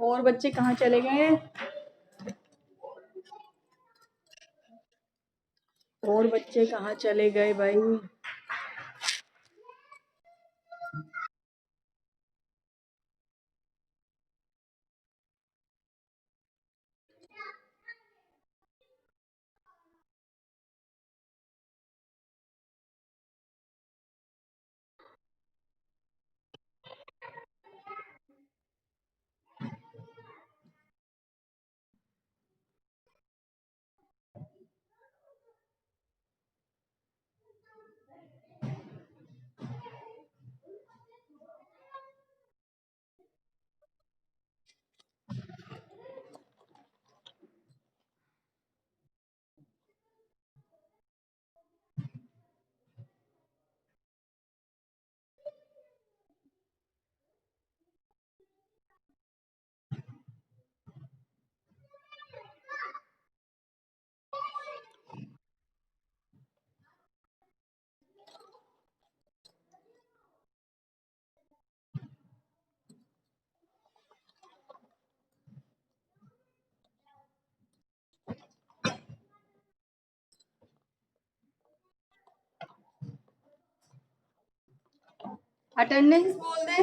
और बच्चे कहाँ चले गए? और बच्चे कहाँ चले गए भाई? अटेंडेंस बोल दे।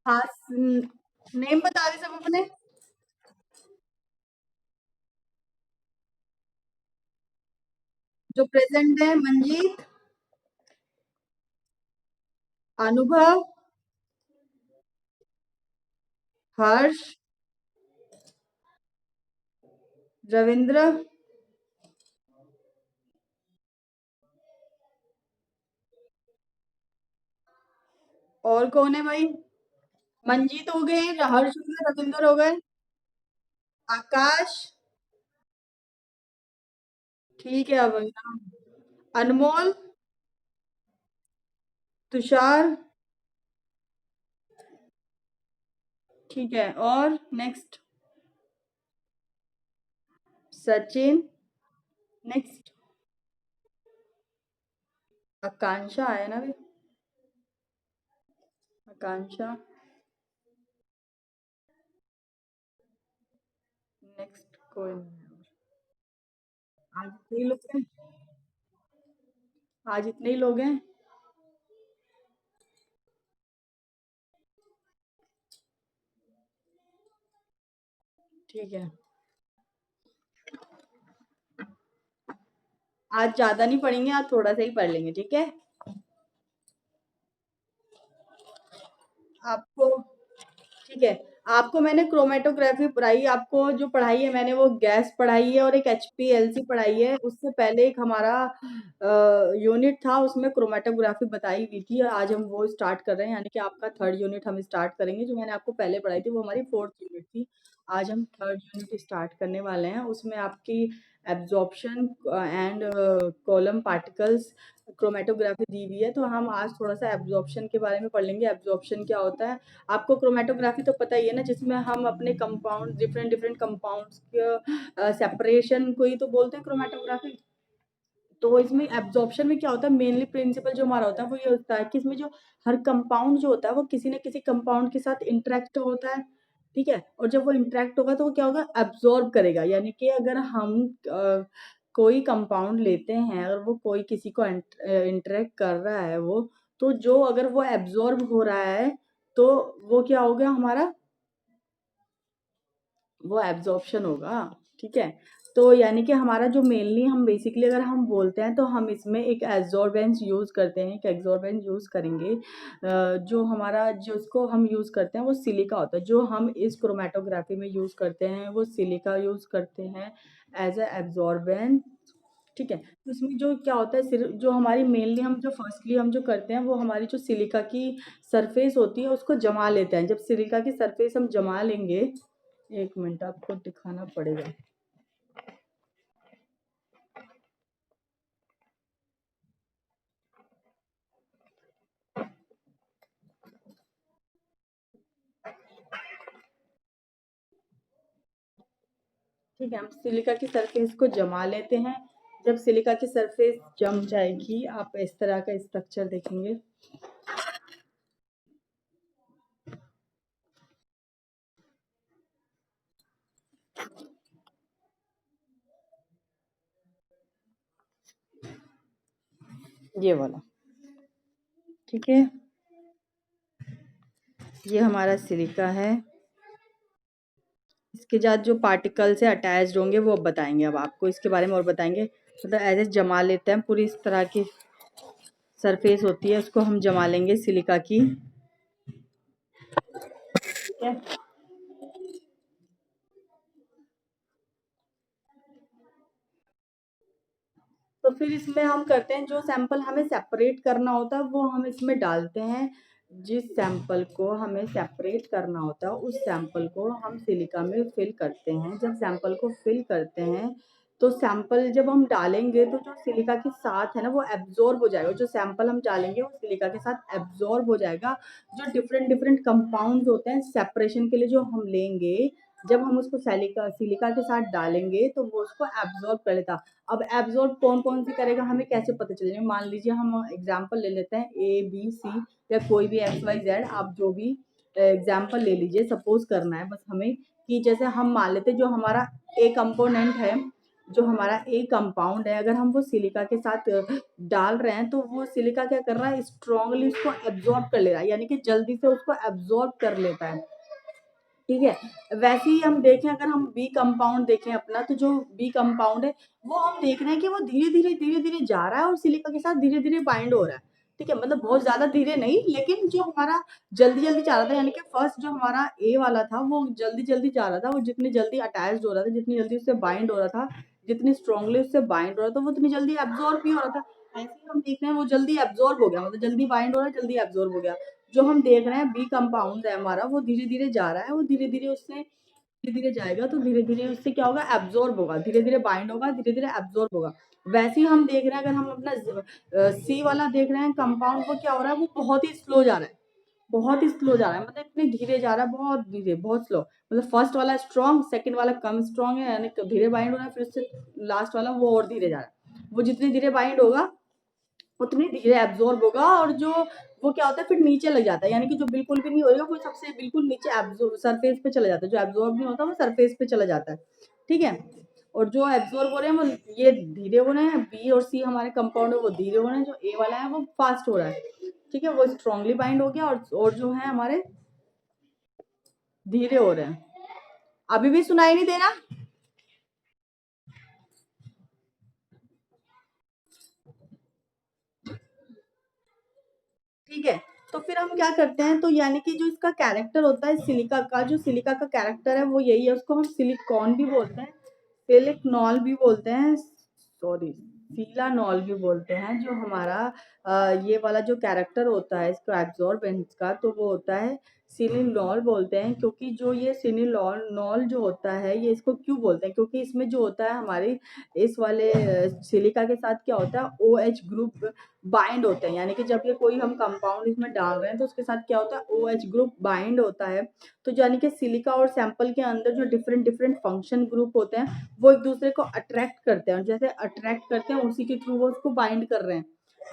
हाँ, नेम बता दे सब अपने। जो प्रेजेंट है, मंजीत, अनुभव, हर्ष, रविंद्र, और कौन है भाई? मंजीत हो गए, हर्ष हो गए, रविंद्र हो गए, आकाश, ठीक है अब अनमोल, तुषार, ठीक है, और नेक्स्ट सचिन, नेक्स्ट आकांक्षा है ना भी, आकांक्षा, नेक्स्ट कोई नहीं है। आज इतने ही लोग हैं, आज इतने ही लोग हैं। ठीक है, आज ज्यादा नहीं पढ़ेंगे, आज थोड़ा सा ही पढ़ लेंगे, ठीक है। आपको, ठीक है, आपको मैंने क्रोमेटोग्राफी पढ़ाई, आपको जो पढ़ाई है मैंने वो गैस पढ़ाई है और एक एचपीएलसी पढ़ाई है। उससे पहले एक हमारा यूनिट था, उसमें क्रोमेटोग्राफी बताई हुई थी। आज हम वो स्टार्ट कर रहे हैं, यानी कि आपका थर्ड यूनिट हम स्टार्ट करेंगे। जो मैंने आपको पहले पढ़ाई थी वो हमारी फोर्थ यूनिट थी। आज हम थर्ड यूनिट स्टार्ट करने वाले हैं। उसमें आपकी absorption and column particles chromatography दी हुई है। तो हम आज थोड़ा सा एब्जॉर्प्शन के बारे में पढ़ लेंगे। एब्जॉर्प्शन क्या होता है? आपको क्रोमेटोग्राफी तो पता ही है ना, जिसमें हम अपने कंपाउंड, डिफरेंट डिफरेंट कंपाउंड्स के सेपरेशन को ही तो बोलते हैं क्रोमेटोग्राफी। तो इसमें एब्जॉर्प्शन में क्या होता है, मेनली प्रिंसिपल जो हमारा होता है वो ये होता है कि इसमें जो हर कंपाउंड जो होता है वो किसी न किसी कंपाउंड के साथ इंटरेक्ट होता है, ठीक है। और जब वो इंटरेक्ट होगा तो वो क्या होगा, एब्जॉर्ब करेगा। यानी कि अगर हम कोई कंपाउंड लेते हैं, अगर वो कोई किसी को इंटरेक्ट कर रहा है वो, तो जो अगर वो एब्जॉर्ब हो रहा है तो वो क्या होगा हमारा, वो एब्जॉर्प्शन होगा, ठीक है। तो यानी कि हमारा जो मेनली हम बेसिकली अगर हम बोलते हैं तो हम इसमें एक एब्जॉर्बेंस यूज़ करते हैं, एक एब्जॉर्बेंस यूज़ करेंगे। जो हमारा जिसको हम यूज़ करते हैं वो सिलिका होता है। जो हम इस क्रोमेटोग्राफी में यूज़ करते हैं वो सिलिका यूज़ करते हैं एज ए एब्जॉर्बेंस, ठीक है? तो इसमें जो क्या होता है, सिर्फ़ जो हमारी मेनली हम जो फर्स्टली हम जो करते हैं, वो हमारी जो सिलिका की सरफेस होती है उसको जमा लेते हैं। जब सिलिका की सरफेस हम जमा लेंगे, 1 मिनट आपको दिखाना पड़ेगा। ठीक है, हम सिलिका की सरफेस को जमा लेते हैं। जब सिलिका की सरफेस जम जाएगी, आप इस तरह का स्ट्रक्चर देखेंगे। ये वाला, ठीक है? ये हमारा सिलिका है। इसके साथ जो पार्टिकल से अटैच्ड होंगे वो अब बताएँगे, अब आपको इसके बारे में और बताएँगे। मतलब ऐसे जमा लेते हैं, पूरी इस तरह की सरफेस होती है, उसको हम जमा लेंगे सिलिका की, ठीक है? तो फिर इसमें हम करते हैं, जो सैंपल हमें सेपरेट करना होता है वो हम इसमें डालते हैं। जिस सैंपल को हमें सेपरेट करना होता है उस सैंपल को हम सिलिका में फिल करते हैं। जब सैंपल को फिल करते हैं तो सैंपल जब हम डालेंगे तो जो सिलिका के साथ है ना वो एब्जॉर्ब हो जाएगा। जो सैंपल हम डालेंगे वो सिलिका के साथ एब्जॉर्ब हो जाएगा। जो डिफरेंट डिफरेंट कंपाउंड्स होते हैं सेपरेशन के लिए जो हम लेंगे, जब हम उसको सिलिका सिलिका के साथ डालेंगे तो वो उसको एब्जॉर्ब कर लेता। अब एब्जॉर्ब कौन-कौन सी करेगा हमें कैसे पता चलेगा? मान लीजिए हम एग्ज़ाम्पल ले लेते हैं ए, बी, सी या कोई भी एक्स, वाई, ज़ेड, आप जो भी एग्ज़ाम्पल ले लीजिए। सपोज़ करना है बस हमें कि जैसे हम मान लेते हैं जो हमारा ए कंपोनेंट है, जो हमारा ए कंपाउंड है, अगर हम वो सिलिका के साथ डाल रहे हैं तो वो सिलिका क्या कर रहा है, स्ट्रांगली उसको एब्ज़ॉर्ब कर ले रहा है, यानी कि जल्दी से उसको एब्ज़ॉर्ब कर लेता है। ठीक है? वैसे ही हम देखें, अगर हम बी कंपाउंड देखें अपना, तो जो बी कंपाउंड है, वो हम देख रहे हैं कि वो धीरे-धीरे, धीरे-धीरे जा रहा है और सिलिका के साथ धीरे-धीरे बाइंड हो रहा है। ठीक है? मतलब बहुत ज़्यादा धीरे नहीं, लेकिन जो हमारा जल्दी-जल्दी जा रहा था, यानी कि फर्स्ट जो हमारा ए वाला था, वो जल्दी-जल्दी जा रहा था, वो जितनी जल्दी अटैच्ड हो रहा था, जितनी जल्दी उससे बाइंड हो रहा था, जितनी स्ट्रांगली उससे बाइंड हो रहा था, वो उतनी जल्दी एब्ज़ॉर्ब भी हो रहा था। ऐसे ही हम देख रहे हैं, वो जल्दी एब्ज़ॉर्ब हो गया, मतलब जल्दी बाइंड हो रहा है, जल्दी एब्ज़ॉर्ब हो गया। जो हम देख रहे हैं बी कंपाउंड है हमारा, वो धीरे-धीरे जा रहा है, वो धीरे-धीरे उससे धीरे-धीरे जाएगा तो धीरे-धीरे उससे क्या होगा, एब्ज़ॉर्ब होगा, धीरे-धीरे बाइंड होगा, धीरे-धीरे एब्ज़ॉर्ब होगा। वैसे ही हम देख रहे हैं, अगर हम अपना सी वाला देख रहे हैं कंपाउंड, वो क्या हो रहा है, वो बहुत ही स्लो जा रहा है, बहुत ही स्लो जा रहा है, मतलब इतनी धीरे जा रहा है, बहुत धीरे, बहुत स्लो। मतलब फर्स्ट वाला स्ट्रॉन्ग, सेकंड वाला कम स्ट्रॉन्ग है, यानी कि धीरे बाइंड हो रहा है, फिर उससे लास्ट वाला वो और धीरे जा रहा है। वो जितनी धीरे बाइंड होगा उतनी धीरे एब्ज़ॉर्ब होगा, और जो वो क्या होता है फिर नीचे लग जाता है, यानी कि जो बिल्कुल भी नहीं होएगा वो सबसे बिल्कुल नीचे सरफेस पे चला जाता है, जो एब्ज़ॉर्ब नहीं होता वो सरफेस पे चला जाता है, ठीक है? और जो एब्ज़ॉर्ब हो रहे हैं वो ये धीरे हो रहे हैं, बी और सी हमारे कंपाउंड है वो धीरे हो रहे हैं, जो ए वाला है वो फ़ास्ट हो रहा है, ठीक है? वो स्ट्रांगली बाइंड हो गया, और जो है हमारे धीरे हो रहे हैं। अभी भी सुनाई नहीं दे रहा? ठीक है, तो फिर हम क्या करते हैं, तो यानी कि जो इसका कैरेक्टर होता है सिलिका का, जो सिलिका का कैरेक्टर है वो यही है, उसको हम सिलिकॉन भी बोलते हैं, सिलिकनॉल भी बोलते हैं, सॉरी सिलानॉल भी बोलते हैं। जो हमारा ये वाला जो कैरेक्टर होता है इसका एब्जॉर्बेंस का, तो वो होता है सिलिनॉल बोलते हैं। क्योंकि जो ये सिलिनॉल नॉल जो होता है, ये इसको क्यों बोलते हैं, क्योंकि इसमें जो होता है हमारी इस वाले सिलिका के साथ क्या होता है, OH ग्रुप बाइंड होते हैं, यानी कि जब ये कोई हम कंपाउंड इसमें डाल रहे हैं तो उसके साथ क्या होता है, OH ग्रुप बाइंड होता है। तो यानी कि सिलिका और सैंपल के अंदर जो डिफरेंट डिफरेंट फंक्शन ग्रुप होते हैं वो एक दूसरे को अट्रैक्ट करते हैं, और जैसे अट्रैक्ट करते हैं उसी के थ्रू वो उसको बाइंड कर रहे हैं,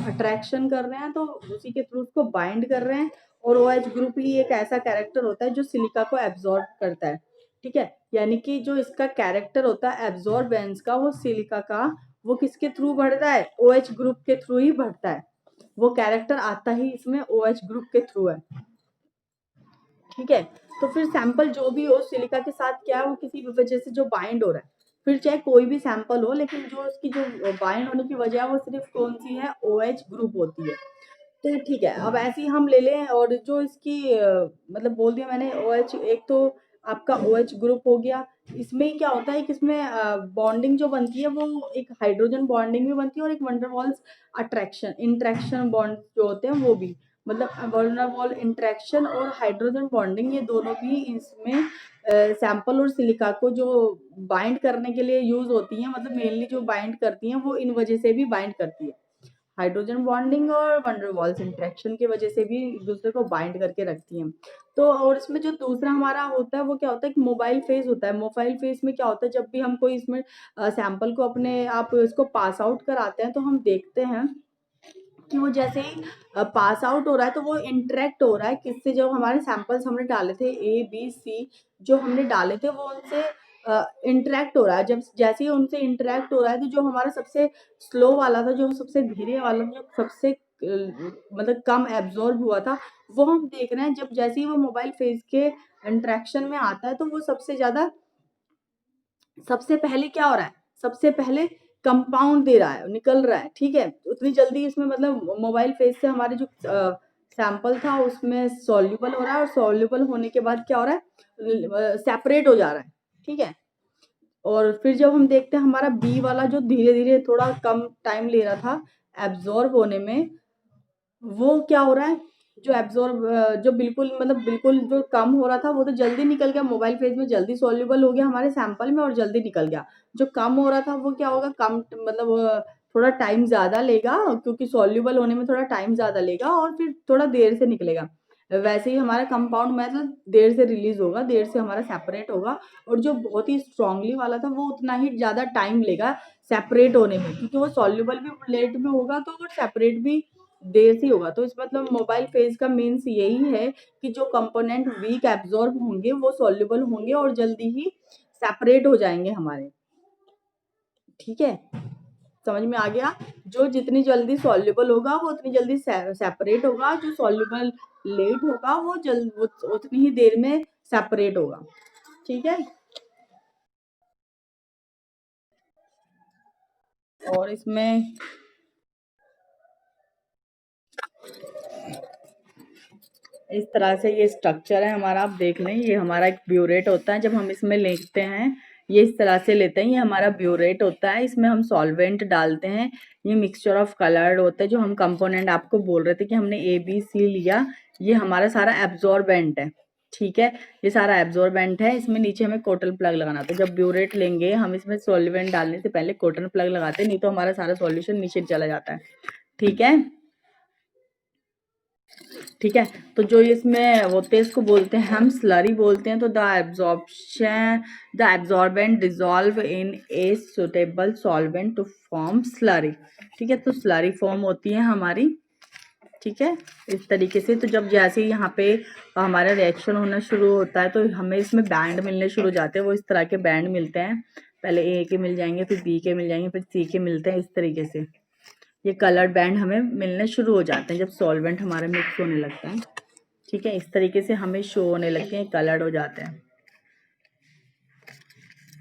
अट्रैक्शन कर रहे हैं तो उसी के थ्रू उसको बाइंड कर रहे हैं। और OH ग्रुप ही एक ऐसा कैरेक्टर होता है जो सिलिका को एब्जॉर्ब करता है, ठीक है? यानी कि जो इसका कैरेक्टर होता है एब्जॉर्बेंस का, वो सिलिका का वो किसके थ्रू बढ़ता है, OH ग्रुप के थ्रू ही बढ़ता है। वो कैरेक्टर आता ही इसमें OH ग्रुप के थ्रू है, ठीक है? तो फिर सैंपल जो भी हो सिलिका के साथ क्या है, वो किसी भी वजह से जो बाइंड हो रहा है, फिर चाहे कोई भी सैंपल हो, लेकिन जो उसकी जो बाइंड होने की वजह है वो सिर्फ कौन सी है, OH ग्रुप होती है। तो ठीक है, अब ऐसे ही हम ले लें, और जो इसकी मतलब बोल दिया मैंने OH, एक तो आपका OH ग्रुप हो गया। इसमें क्या होता है कि इसमें बॉन्डिंग जो बनती है वो एक हाइड्रोजन बॉन्डिंग भी बनती है और एक van der Waals attraction interaction bond जो होते हैं वो भी, मतलब वैन डर वाल इंटरेक्शन और हाइड्रोजन बॉन्डिंग ये दोनों भी इसमें सैंपल और सिलिका को जो बाइंड करने के लिए यूज होती हैं, मतलब मेनली जो बाइंड करती हैं वो इन वजह से भी बाइंड करती है। हाइड्रोजन बॉन्डिंग और वैन डर वाल्स इंटरेक्शन की वजह से भी एक दूसरे को बाइंड करके रखती हैं। तो और इसमें जो दूसरा हमारा होता है वो क्या होता है, एक मोबाइल फेज होता है। मोबाइल फेज में क्या होता है, जब भी हम कोई इसमें सैंपल को अपने आप इसको पास आउट कराते हैं तो हम देखते हैं कि वो जैसे ही पास आउट हो रहा है तो वो इंटरेक्ट हो रहा है किससे, जो हमारे सैंपल्स हमने डाले थे A B C जो हमने डाले थे वो उनसे इंटरेक्ट हो रहा है। जब जैसे ही उनसे इंटरेक्ट हो रहा है तो जो हमारा सबसे स्लो वाला था, जो सबसे धीरे वाला, जो सबसे मतलब कम एब्जॉर्ब हुआ था, वो हम देख रहे हैं जब जैसे ही वो मोबाइल फेज के इंटरेक्शन में आता है तो वो सबसे ज्यादा, सबसे पहले क्या हो रहा है, सबसे पहले कंपाउंड दे रहा है, निकल रहा है। ठीक है, उतनी जल्दी इसमें मतलब मोबाइल फेज से हमारे जो सैंपल था उसमें सॉल्युबल हो रहा है और सॉल्युबल होने के बाद क्या हो रहा है, सेपरेट हो जा रहा है। ठीक है, और फिर जब हम देखते हैं हमारा बी वाला जो धीरे धीरे थोड़ा कम टाइम ले रहा था एब्जॉर्ब होने में, वो क्या हो रहा है, जो एब्जॉर्ब जो बिल्कुल मतलब बिल्कुल जो कम हो रहा था वो तो जल्दी निकल गया, मोबाइल फेज में जल्दी सॉल्युबल हो गया हमारे सैंपल में और जल्दी निकल गया। जो कम हो रहा था वो क्या होगा, कम मतलब थोड़ा टाइम ज़्यादा लेगा, क्योंकि सॉल्युबल होने में थोड़ा टाइम ज़्यादा लेगा और फिर थोड़ा देर से निकलेगा। वैसे ही हमारा कंपाउंड मतलब देर से रिलीज होगा, देर से हमारा सेपरेट होगा। और जो बहुत ही स्ट्रांगली वाला था वो उतना ही ज़्यादा टाइम लेगा सेपरेट होने में, क्योंकि वो सॉल्युबल भी लेट में होगा तो वो सेपरेट भी देर से होगा। तो इस मतलब मोबाइल फेज का मीन्स यही है कि जो कंपोनेंट वीक एब्जॉर्ब होंगे वो सॉल्युबल होंगे और जल्दी ही सेपरेट हो जाएंगे हमारे। ठीक है, समझ में आ गया। जो जितनी जल्दी सॉल्युबल होगा वो उतनी जल्दी सेपरेट होगा, जो सॉल्युबल लेट होगा वो उतनी ही देर में सेपरेट होगा। ठीक है, और इसमें इस तरह से ये स्ट्रक्चर है हमारा, आप देख लें। ये हमारा एक ब्यूरेट होता है, जब हम इसमें लेते हैं ये इस तरह से लेते हैं, ये हमारा ब्यूरेट होता है। इसमें हम सॉल्वेंट डालते हैं, ये मिक्सचर ऑफ कलर्ड होता है। जो हम कंपोनेंट आपको बोल रहे थे कि हमने ABC लिया, ये हमारा सारा एब्जॉर्बेंट है। ठीक है, ये सारा एब्जॉर्बेंट है। इसमें नीचे हमें कॉटन प्लग लगाना था। जब ब्यूरेट लेंगे हम इसमें सॉल्वेंट डालने से पहले कॉटन प्लग लगाते हैं, नहीं तो हमारा सारा सॉल्यूशन नीचे चला जाता है। ठीक है, ठीक है। तो जो इसमें होते हैं इसको बोलते हैं हम स्लरी बोलते हैं। तो the absorbent dissolve in a suitable solvent to form slurry. ठीक है, तो स्लरी फॉर्म होती है हमारी। ठीक है, इस तरीके से। तो जब जैसे ही यहाँ पे हमारा रिएक्शन होना शुरू होता है तो हमें इसमें बैंड मिलने शुरू हो जाते हैं। वो इस तरह के बैंड मिलते हैं, पहले ए के मिल जाएंगे, फिर बी के मिल जाएंगे, फिर सी के मिलते हैं। इस तरीके से ये कलर्ड बैंड हमें मिलने शुरू हो जाते हैं जब सॉल्वेंट हमारा मिक्स होने लगता है। ठीक है, इस तरीके से हमें शो होने लगते हैं, कलर्ड हो जाते हैं।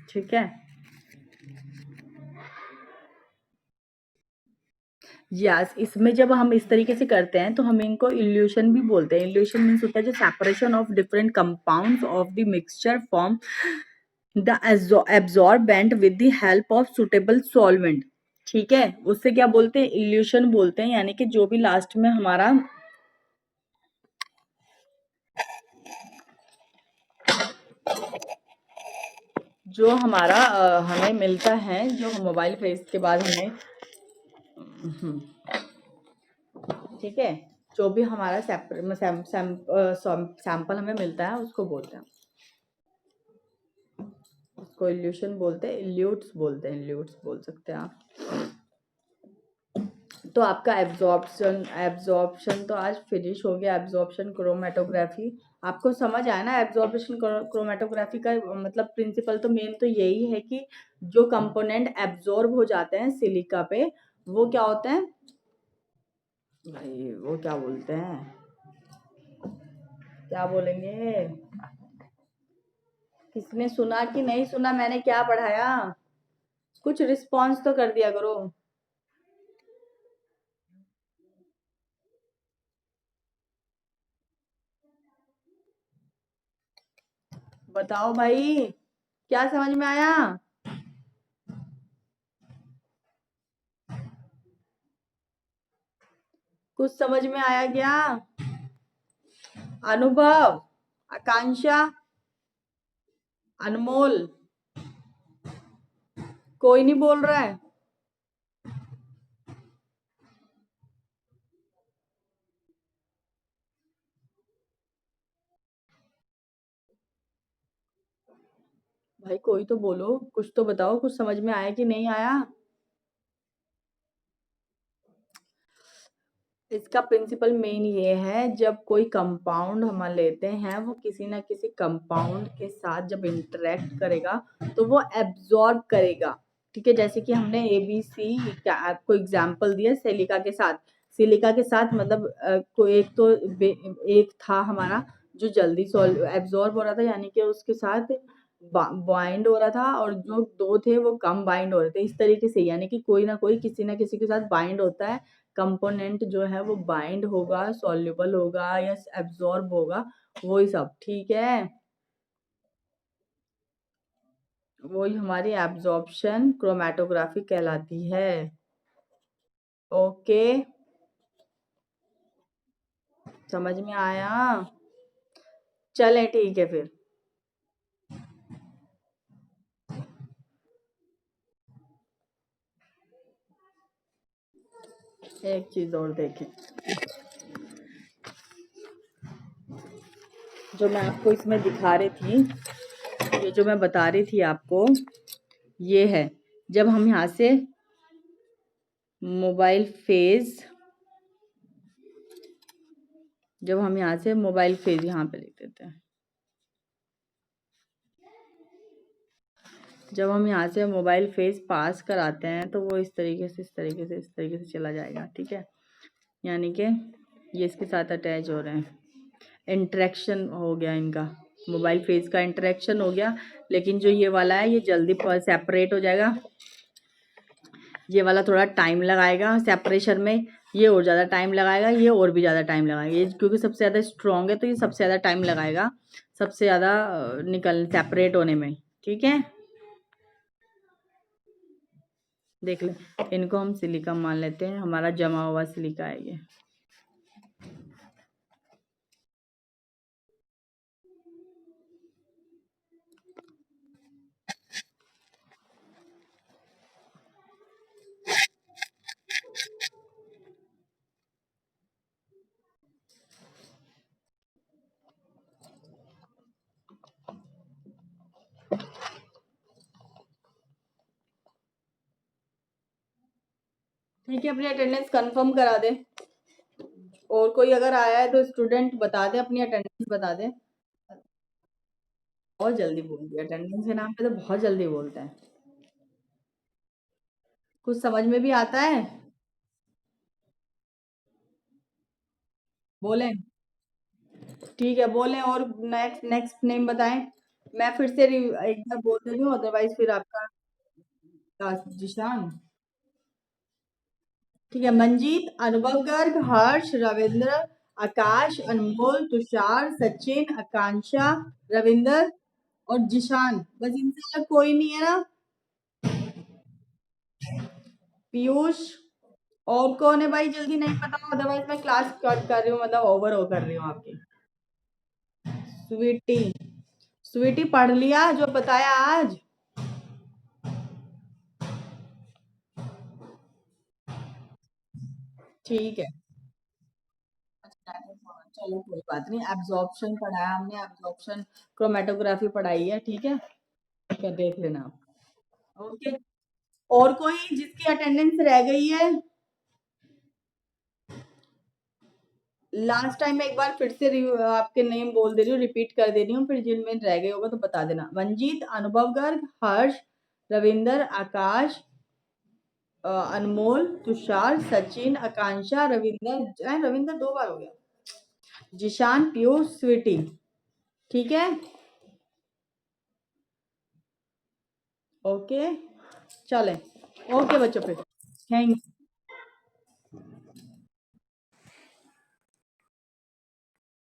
ठीक है, यस। इसमें जब हम इस तरीके से करते हैं तो हम इनको इल्यूशन भी बोलते हैं। इल्यूशन मीन्स होता है जो separation of different compounds of the mixture form the absorbent with the help of suitable solvent. ठीक है, उससे क्या बोलते हैं, इल्यूशन बोलते हैं। यानी कि जो भी लास्ट में हमारा हमें मिलता है, जो मोबाइल फेज के बाद हमें ठीक है, जो भी हमारा सैंपल हमें मिलता है उसको बोलते हैं, उसको इल्यूशन बोलते हैं, इल्यूट्स बोलते हैं, इल्यूट्स बोल सकते हैं आप। तो आपका एब्जॉर्प्शन एब्जॉर्प्शन तो आज फिनिश हो गया। एब्जॉर्प्शन क्रोमेटोग्राफी आपको समझ आया ना। एब्जॉर्प्शन क्रोमेटोग्राफी का मतलब प्रिंसिपल तो मेन तो यही है कि जो कंपोनेंट एब्जॉर्ब हो जाते हैं सिलिका पे वो क्या होते हैं भाई, वो क्या बोलते हैं, क्या बोलेंगे, किसने सुना कि नहीं सुना मैंने क्या पढ़ाया, कुछ रिस्पॉन्स तो कर दिया करो। बताओ भाई, क्या समझ में आया? कुछ समझ में आया क्या? अनुभव, आकांक्षा, अनमोल, कोई नहीं बोल रहा है। भाई कोई तो बोलो, कुछ तो बताओ, कुछ समझ में आया कि नहीं आया? इसका प्रिंसिपल मेन ये है, जब कोई कंपाउंड हम लेते हैं वो किसी ना किसी कंपाउंड के साथ जब इंटरेक्ट करेगा तो वो एब्जॉर्ब करेगा। ठीक है, जैसे कि हमने ए बी सी का आपको एग्जाम्पल दिया सिलिका के साथ। सिलिका के साथ मतलब कोई एक तो एक था हमारा जो जल्दी एब्जॉर्ब हो रहा था, यानी कि उसके साथ बाइंड हो रहा था, और जो दो थे वो कम बाइंड हो रहे थे। इस तरीके से यानी कि कोई ना कोई किसी ना किसी के साथ बाइंड होता है। कंपोनेंट जो है वो बाइंड होगा, सॉल्युबल होगा या एब्जॉर्ब होगा, वही सब। ठीक है, वही हमारी एब्जॉर्प्शन क्रोमेटोग्राफी कहलाती है। ओके, समझ में आया? चलें ठीक है फिर। एक चीज और देखें, जो मैं आपको इसमें दिखा रही थी, ये जो मैं बता रही थी आपको, ये है जब हम यहाँ से मोबाइल फेज, जब हम यहाँ से मोबाइल फेज यहाँ पे लिख देते हैं, जब हम यहाँ से मोबाइल फेज पास कराते हैं तो वो इस तरीके से, इस तरीके से, इस तरीके से चला जाएगा। ठीक है, यानी कि ये इसके साथ अटैच हो रहे हैं, इंटरेक्शन हो गया इनका, मोबाइल फेज का इंटरेक्शन हो गया। लेकिन जो ये वाला है ये जल्दी सेपरेट हो जाएगा, ये वाला थोड़ा टाइम लगाएगा सेपरेशन में, ये और ज़्यादा टाइम लगाएगा, ये और भी ज़्यादा टाइम लगाएगा। ये क्योंकि सबसे ज़्यादा स्ट्रॉन्ग है तो ये सबसे ज़्यादा टाइम लगाएगा, सबसे ज़्यादा निकल सेपरेट होने में। ठीक है, देख ले, इनको हम सिलिका मान लेते हैं, हमारा जमा हुआ सिलिका है ये। ठीक है, अपनी अटेंडेंस कंफर्म करा दे, और कोई अगर आया है तो स्टूडेंट बता दे, अपनी अटेंडेंस बता दे। बहुत जल्दी बोल दिया, अटेंडेंस के नाम पे तो बहुत जल्दी बोलते हैं। कुछ समझ में भी आता है? बोलें? ठीक है, बोलें, और नेक्स्ट नेक्स्ट नेम बताएं। मैं फिर से एक बार बोल दे रही हूँ, अदरवाइज फिर आपका जिशान। ठीक है, मंजीत, अनुभव गर्ग, हर्ष, रविंद्र, आकाश, अनमोल, तुषार, सचिन, आकांक्षा, रविंद्र और जिशान। बस इनसे अलग कोई नहीं है ना? पीयूष, और कौन है भाई? जल्दी नहीं पता, अदरवाइज मैं क्लास कट कर रही हूँ, मतलब ओवर हो कर रही हूँ आपकी। स्वीटी, स्वीटी पढ़ लिया जो बताया आज? ठीक है, चलो कोई बात नहीं। एब्जॉर्प्शन पढ़ाया हमने, एब्जॉर्प्शन क्रोमेटोग्राफी पढ़ाई है। ठीक है, क्या देख लेना आप। ओके, और कोई जिसकी अटेंडेंस रह गई है? लास्ट टाइम मैं एक बार फिर से आपके नेम बोल दे रही हूँ, रिपीट कर दे रही हूँ, फिर जिनमें रह गए होगा तो बता देना। मंजीत, अनुभव गर्ग, हर्ष, रविंदर, आकाश, अनमोल, तुषार, सचिन, आकांक्षा, रविंदर, रविंदर दो बार हो गया, जिशान, पीयूष, स्वीटी। ठीक है, ओके, चलें। ओके बच्चों, फिर थैंक